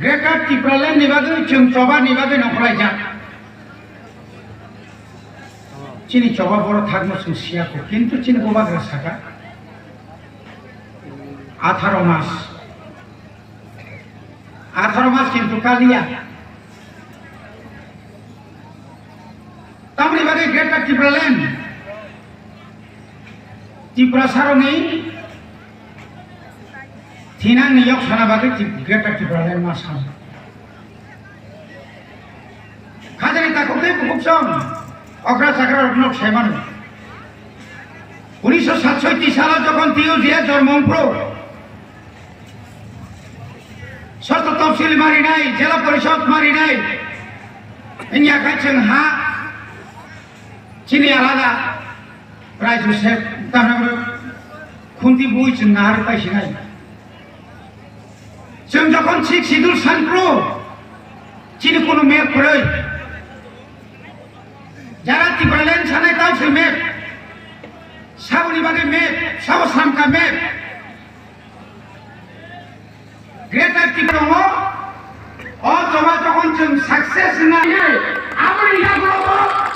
Greater Tipraland ni bagay chung coba ni bagay nongkolai jak. Cini coba boro thagmo chung siako, kintu cini goba grasaka. 18 মাস কিন্তু কালিয়া তামরি বাগে greater Tripuraland Tripura সারণী থিনাং নিয়োগ সানা বাগে greater Tripuraland মাস খাজানি তাকুকে বুকসম অগ্রা চাকরা রত্নক সেমান 1967 সালে যখন তিউ জিয়া জন্মপ্র শর্ত তফসিল মারি নাই জেলা পরিষদ মারি নাই ইয়া কাছেন হা চিনি আলাদা রাজ্য সে তারপরে খুন্তি বই চিন না আর পাইছি নাই जों যখন ঠিক শিডিউল সানপ্রো চিনি কোনো মেপ করে যারা ত্রিপুরাল্যান্ড সানাই তাও সে মেপ সাবনি বাগে মেপ সাব সামকা মেপ গ্রেটার ত্রিপুরা ও জমা যখন जों সাকসেস না হয় আমরা ইয়াগুলো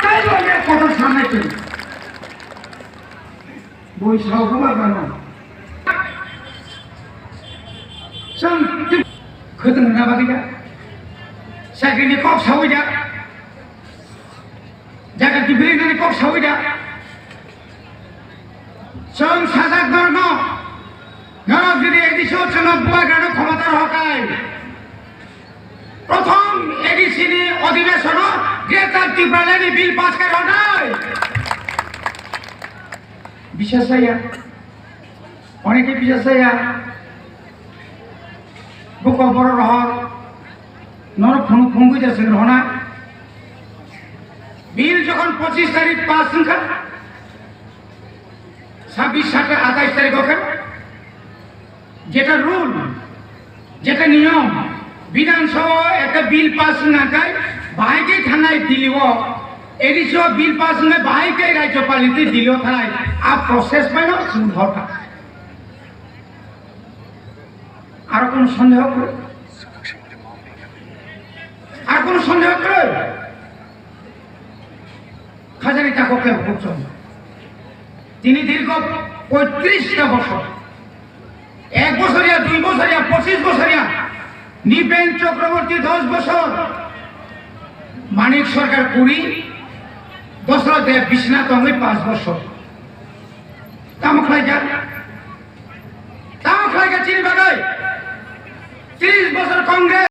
তাই বলে কত সামনে চলি বই সাউগো বাগানো जों खोदों ना बागैया साइकेलनि कक सावैदा जायगा दिब्रिनानै कक सावैदा जों साजाक धर्म नरक যদি এডিসি চনক বুয়াগানো ক্ষমতার হকায় প্রথম এডিসিনি অধিবেশন গ্রেটার ত্রিপুরাল্যান্ড বিল পাস করা হয় বিশেষ অনেকে বিশেষ বুক বড় রহর নর ফঙ্গু যাচ্ছে রহনা বিল যখন 25 তারিখ পাস সংখ্যা 26 সাথে 28 তারিখ ওকে যেটা রুল যেটা নিয়ম বিধানসভা একটা বিল পাস না কায় বাইকে থানায় দিলিও এডিসি বিল পাস না বাইকে রাজ্যপালিতে দিলিও থানায় আর প্রসেস পাই না সুন্দর আর কোন সন্দেহ করে খাজানি তাকুকে বুকসম তিনি দীর্ঘ 35টা বছর 1 বছরিয়া 2 বছরিয়া 25 বছরিয়া নিপেন চক্রবর্তী 10 বছর মানিক সরকার 20 দশরথ দেব বিশ্বনাথ 5 বছর তামখলাই চিনি বাগাই 30 বছর কংগ্রেস